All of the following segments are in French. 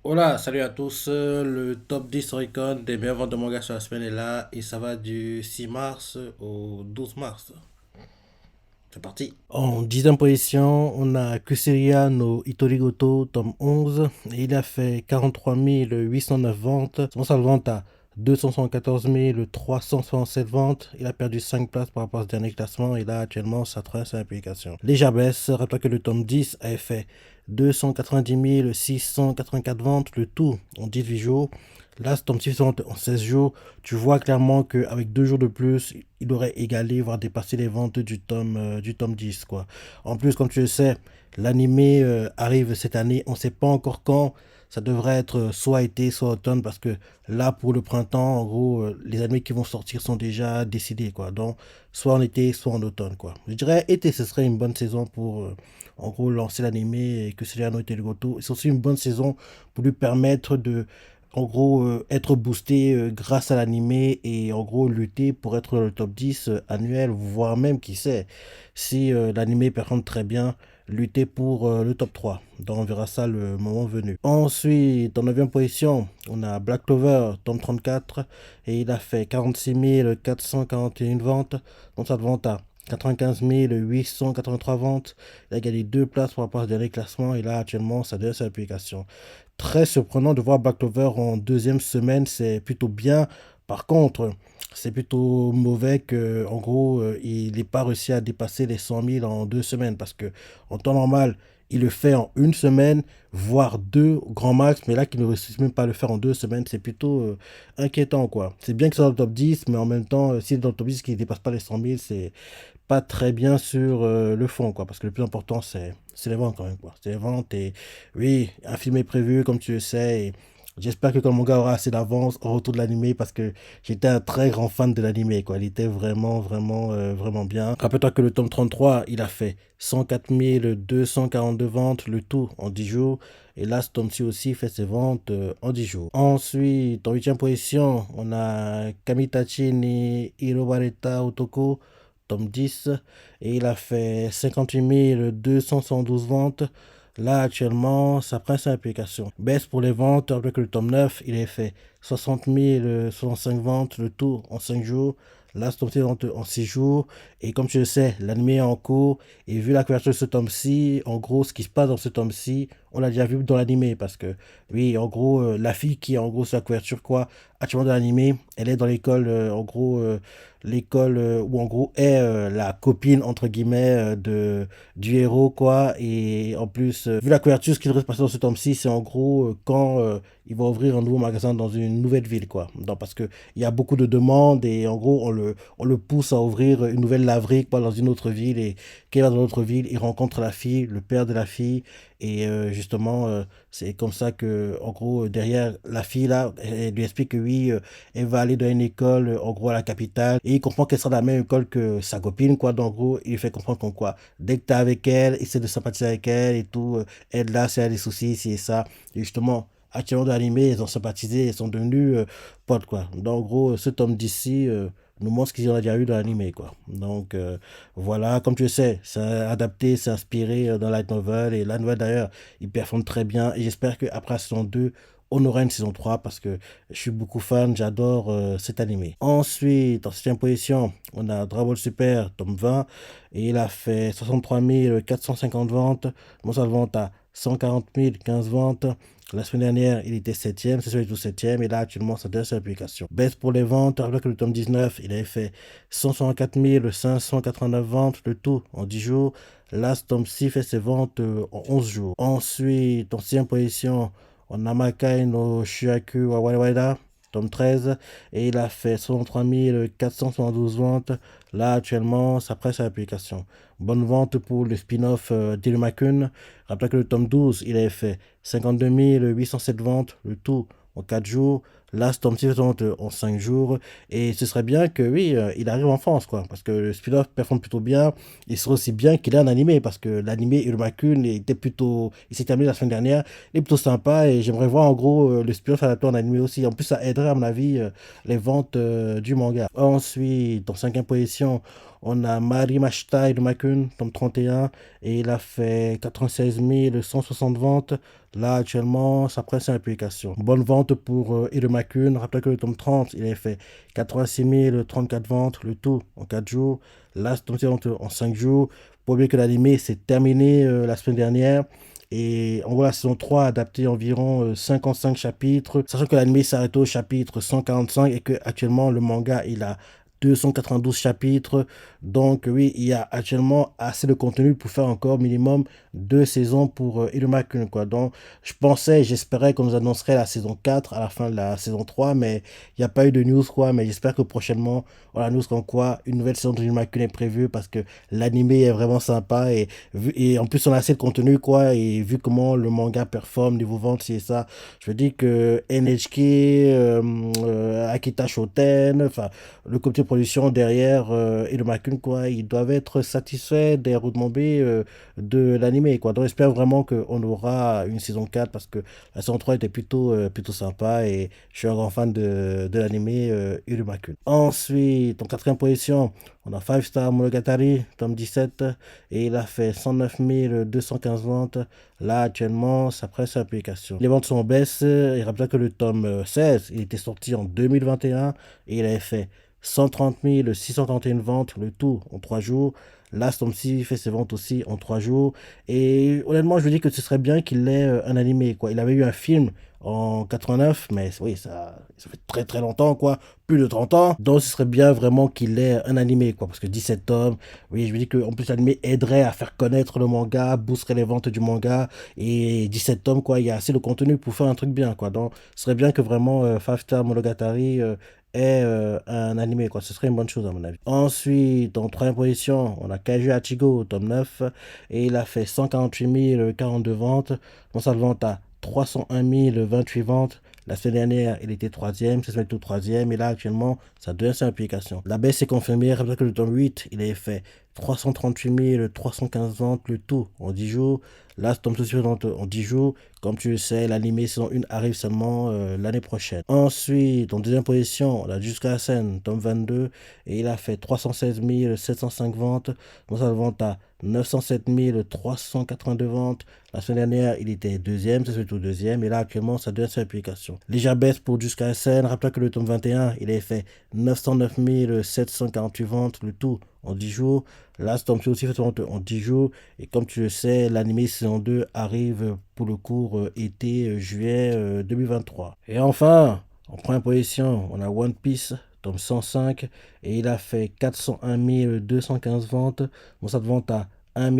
Hola, salut à tous. Le top 10 Oricon des meilleures ventes de manga sur la semaine est là et ça va du 6 mars au 12 mars. C'est parti. En dixième position, on a Kuseria no Itorigoto, tome 11. Et il a fait 43 809 ventes. Son salle de vente à 274 367 ventes. Il a perdu 5 places par rapport à ce dernier classement. Il a actuellement sa 35 publication. Légère baisse. Rappelez que le tome 10 a fait 290 684 ventes. Le tout en 18 jours. Là, ce tome 6 en 16 jours, tu vois clairement qu'avec 2 jours de plus, il aurait égalé, voire dépassé les ventes du tome 10, quoi. En plus, comme tu le sais, l'animé arrive cette année, on ne sait pas encore quand. Ça devrait être soit été, soit automne, parce que là, pour le printemps, en gros, les animés qui vont sortir sont déjà décidés, quoi. Donc, soit en été, soit en automne, quoi. Je dirais été, ce serait une bonne saison pour, en gros, lancer l'animé et que Celiano Goto. C'est aussi une bonne saison pour lui permettre de en gros, être boosté grâce à l'animé et en gros lutter pour être dans le top 10 annuel, voire même, qui sait, si l'animé performe très bien, lutter pour le top 3. Donc on verra ça le moment venu. Ensuite, en 9 position, on a Black Clover, tome 34, et il a fait 46 441 ventes, donc ça vente à 95 883 ventes. Il a gagné 2 places pour rapport au dernier classement et là actuellement ça donne sa publication. Très surprenant de voir Black Clover en deuxième semaine, c'est plutôt bien. Par contre, c'est plutôt mauvais que, en gros, il n'ait pas réussi à dépasser les 100 000 en 2 semaines parce que en temps normal, il le fait en une semaine, voire deux grand max, mais là qu'il ne réussisse même pas à le faire en 2 semaines, c'est plutôt inquiétant, quoi. C'est bien qu'il soit dans le top 10, mais en même temps, s'il est dans le top 10 qu'il ne dépasse pas les 100 000, c'est pas très bien sur le fond, quoi. Parce que le plus important, c'est les ventes, quand même, quoi. C'est les ventes. Et oui, un film est prévu, comme tu le sais. Et j'espère que quand mon gars aura assez d'avance au retour de l'animé, parce que j'étais un très grand fan de l'animé, quoi. Il était vraiment, vraiment, vraiment bien. Rappelle-toi que le tome 33 il a fait 104 242 ventes, le tout en 10 jours. Et là, ce tome-ci aussi fait ses ventes en 10 jours. Ensuite, en huitième position, on a Kamitachi ni Hirobareta Otoko tome 10, et il a fait 58 272 ventes. Là, actuellement, ça prend sa application. Baisse pour les ventes, avec le tome 9, il a fait 60 065 ventes, le tout en 5 jours. Là, c'est tombé en 6 jours. Et comme tu le sais, l'anime est en cours. Et vu la couverture de ce tome-ci, en gros, ce qui se passe dans ce tome-ci, on l'a déjà vu dans l'anime. Parce que, oui, en gros, la fille qui est en gros sur la couverture, quoi, actuellement dans l'anime, elle est dans l'école, en gros, l'école où en gros est la copine entre guillemets du héros, quoi. Et en plus, vu la couverture, ce qui devrait se passer dans ce tome-ci, c'est en gros quand il va ouvrir un nouveau magasin dans une nouvelle ville, quoi. Donc, parce que il y a beaucoup de demandes et en gros on le pousse à ouvrir une nouvelle laverie, quoi, dans une autre ville. Et quand il va dans l'autre ville, il rencontre la fille, le père de la fille. Et justement, c'est comme ça que, en gros, derrière la fille, là, elle lui explique que oui, elle va aller dans une école, en gros, à la capitale. Et il comprend qu'elle sera dans la même école que sa copine, quoi. Donc, en gros, il lui fait comprendre comme quoi, dès que t'es avec elle, essaie de sympathiser avec elle et tout. Elle, là, si elle a des soucis, si et ça. Et justement, actuellement, dans l'animé, ils ont sympathisé, ils sont devenus potes, quoi. Donc, en gros, ce tome d'ici nous montre ce qu'ils ont déjà eu dans l'animé, quoi. Donc, voilà, comme tu le sais, c'est adapté, c'est inspiré dans la light novel. Et la nouvelle, d'ailleurs, il performe très bien. Et j'espère qu'après la saison 2, on aura une saison 3 parce que je suis beaucoup fan, j'adore cet animé. Ensuite, en 7 position, on a Dragon Ball Super, tome 20, et il a fait 63 450 ventes. Bon, ça le vente à 140 015 ventes. La semaine dernière, il était septième, c'est sûr, il est tout septième, et là, actuellement, ça donne sa publication. Baisse pour les ventes, avec le tome 19, il avait fait 164 589 ventes, le tout en 10 jours. Là, ce tome-ci fait ses ventes en 11 jours. Ensuite, en 6 position, on a Makai no Shuyaku wa Wada, tome 13, et il a fait 63 472 ventes. Là, actuellement, ça presse sa application. Bonne vente pour le spin-off d'Irumakun. Rappelez que le tome 12, il avait fait 52 807 ventes, le tout en 4 jours. Là, Storm City en 5 jours. Et ce serait bien que, oui, il arrive en France, quoi. Parce que le spin-off performe plutôt bien. Il serait aussi bien qu'il ait un animé. Parce que l'animé Irumakun était plutôt. Il s'est terminé la semaine dernière. Il est plutôt sympa. Et j'aimerais voir, en gros, le spin-off adapté en animé aussi. En plus, ça aiderait, à mon avis, les ventes du manga. Ensuite, en cinquième position, on a Mari Mashita Irumakun, tome 31. Et il a fait 96 160 ventes. Là, actuellement, sa presse et application. Bonne vente pour Irumakun. Rappelez que le tome 30, il a fait 86 034 ventes, le tout en 4 jours. Là, ce tome en 5 jours. Pour bien que l'anime s'est terminé la semaine dernière. Et en gros, la saison 3 a adapté environ 55 chapitres, sachant que l'anime s'arrête au chapitre 145 et que actuellement le manga il a 292 chapitres. Donc oui, il y a actuellement assez de contenu pour faire encore minimum 2 saisons pour Irumakun, quoi. Donc je pensais, j'espérais qu'on nous annoncerait la saison 4 à la fin de la saison 3, mais il n'y a pas eu de news, quoi. Mais j'espère que prochainement, on annonce comme quoi une nouvelle saison de Irumakun est prévue parce que l'animé est vraiment sympa et en plus on a assez de contenu, quoi. Et vu comment le manga performe niveau vente, c'est ça. Je veux dire que NHK, Akita Shoten, enfin le comité de production derrière Irumakun, quoi, ils doivent être satisfaits des retombées de l'animé, quoi. Donc j'espère vraiment qu'on aura une saison 4 parce que la saison 3 était plutôt sympa et je suis un grand fan de l'animé Irumakun. Ensuite, en quatrième position, on a Five Star Monogatari, tome 17, et il a fait 109 215 ventes. Là, actuellement, sa presse et application. Les ventes sont en baisse. Il rappelle que le tome 16, il était sorti en 2021 et il avait fait 130 631 ventes, le tout en 3 jours. Là, Stormzy fait ses ventes aussi en 3 jours. Et honnêtement, je me dis que ce serait bien qu'il ait un animé, quoi. Il avait eu un film en 89, mais oui, ça fait très très longtemps, quoi. Plus de 30 ans. Donc, ce serait bien vraiment qu'il ait un animé, quoi. Parce que 17 tomes, oui, je me dis qu'en plus, l'animé aiderait à faire connaître le manga, boosterait les ventes du manga. Et 17 tomes, quoi, il y a assez de contenu pour faire un truc bien, quoi. Donc, ce serait bien que vraiment Five Star Monogatari est un animé, quoi. Ce serait une bonne chose, à mon avis. Ensuite, en troisième position, on a Kaiju Hachigo, tome 9, et il a fait 148 042 ventes. Dans sa vente à 301 028 ventes. La semaine dernière, il était troisième, cette semaine, tout troisième, et là, actuellement, ça devient sa application. La baisse est confirmée, rappelez que le tome 8, il avait fait 338 315 ventes, le tout en 10 jours. Là, ce tome en 10 jours. Comme tu le sais, l'animé saison 1 arrive seulement l'année prochaine. Ensuite, en deuxième position, on a Jusqu'à la scène, tome 22, et il a fait 316 705 ventes. Dans sa vente à 907 382 ventes. La semaine dernière, il était deuxième, c'est surtout deuxième, et là, actuellement, ça devient sa application. Légère baisse pour Jusqu'à la scène. Rappelez que le tome 21, il avait fait 909 748 ventes, le tout en 10 jours. Là, Storm aussi fait en 10 jours. Et comme tu le sais, l'anime saison 2 arrive pour le cours été-juillet 2023. Et enfin, en première position, on a One Piece, tome 105. Et il a fait 401 215 ventes. Bon, ça te vente à 1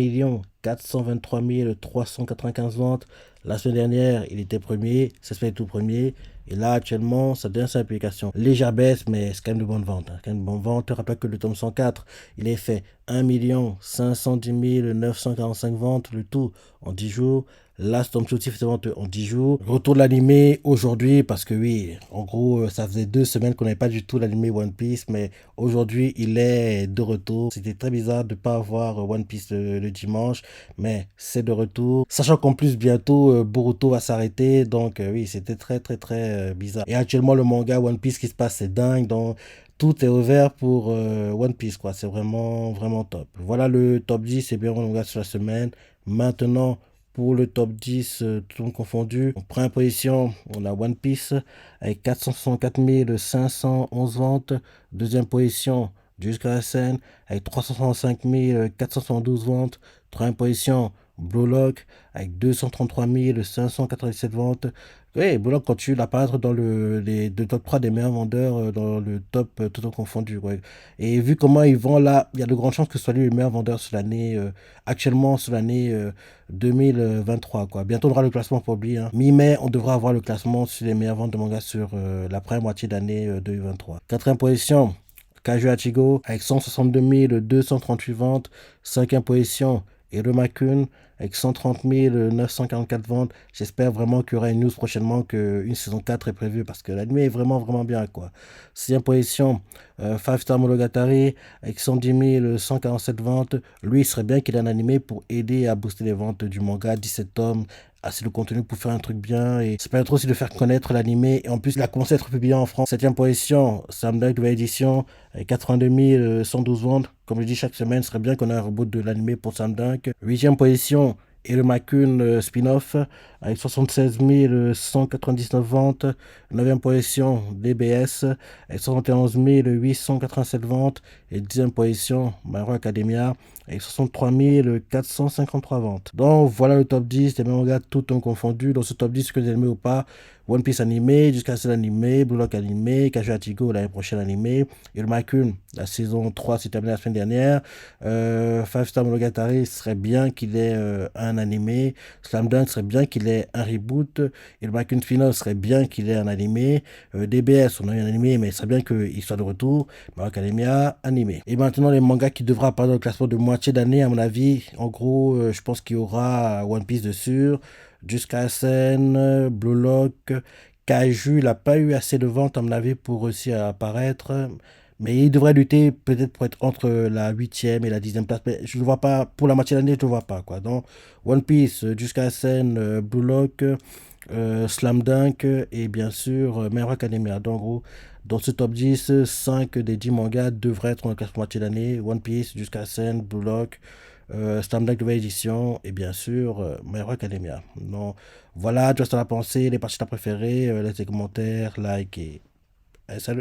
423 395 ventes. La semaine dernière, il était premier. Ça se fait tout premier. Et là, actuellement, ça devient sa application. Légère baisse, mais c'est quand même de bonnes ventes. Quand même de bonnes ventes. Rappelle que le tome 104, il est fait 1 510 945 ventes, le tout en 10 jours. Là, Storm Shooty fait ventes en 10 jours. Retour de l'animé aujourd'hui, parce que oui, en gros, ça faisait 2 semaines qu'on n'avait pas du tout l'animé One Piece, mais aujourd'hui, il est de retour. C'était très bizarre de ne pas avoir One Piece le dimanche, mais c'est de retour. Sachant qu'en plus, bientôt, Boruto va s'arrêter, donc oui, c'était très, très, très bizarre. Et actuellement, le manga One Piece qui se passe, c'est dingue, donc tout est ouvert pour One Piece, quoi. C'est vraiment, vraiment top. Voilà le top 10, c'est bien, on regarde sur la semaine. Maintenant, pour le top 10, tout le monde confondu. En première position, on a One Piece avec 464 511 ventes. Deuxième position, Jusqu'à la scène avec 365 472 ventes. Troisième position, Blue Lock avec 233 597 ventes. Oui, Blue Lock continue d'apparaître dans le top 3 des meilleurs vendeurs dans le top tout en confondu. Ouais. Et vu comment ils vendent là, il y a de grandes chances que ce soit lui le meilleur vendeur sur l'année, actuellement sur l'année 2023, quoi. Bientôt on aura le classement pour lui. Hein. Mi-mai, on devra avoir le classement sur les meilleures ventes de manga sur la première moitié d'année 2023. Quatrième position, Kaiju Hachigo avec 162 238 ventes. Cinquième position, Irumakun avec 130 944 ventes. J'espère vraiment qu'il y aura une news prochainement qu'une saison 4 est prévue parce que l'anime est vraiment, vraiment bien, quoi. Sixième position, Five Star Monogatari avec 110 147 ventes. Lui, il serait bien qu'il ait un animé pour aider à booster les ventes du manga, 17 tomes, assez de contenu pour faire un truc bien et ça permettra aussi de faire connaître l'animé et en plus il a commencé à être publié en France. Septième position, Slam Dunk nouvelle édition avec 82 112 ventes. Comme je dis chaque semaine, ce serait bien qu'on ait un reboot de l'animé pour Slam Dunk. Huitième position, Makun spin-off avec 76 199 ventes. Neuvième position, DBS avec 71 887 ventes. Et dixième position, My Hero Academia avec 63 453 ventes. Donc voilà le top 10 des mangas tout ont confondu. Dans ce top 10, ce que vous aimez ou pas, One Piece animé, jusqu'à ce animé, Blue Lock animé, Kaiju Atigo l'année prochaine animé, Makun, la saison 3 s'est terminée la semaine dernière. Five Star Monogatari serait bien qu'il ait un animé. Slam Dunk serait bien qu'il ait un reboot. Makun Spin-off serait bien qu'il ait un animé. DBS, on a eu un animé, mais il serait bien qu'il soit de retour. My Hero Academia, animé. Et maintenant, les mangas qui devraient apparaître dans le classement de moitié d'année, à mon avis, en gros, je pense qu'il y aura One Piece dessus. Jusqu'à SN, Blue Lock, Kaiju, il n'a pas eu assez de ventes, à mon avis, pour réussir à apparaître. Mais il devrait lutter peut-être pour être entre la huitième et la dixième place. Mais je ne le vois pas, pour la moitié de l'année, je ne le vois pas, quoi. Donc, One Piece, jusqu'à SN, Blue Lock, Slam Dunk et bien sûr My Hero Academia. Donc, en gros, dans ce top 10, 5 des 10 mangas devraient être dans le classement moitié d'année. One Piece, jusqu'à SN, Blue Lock, Slam Dunk nouvelle édition et bien sûr My Hero Academia. Donc voilà, tu as la pensée, les parties préférées, laisse des commentaires, like et salut.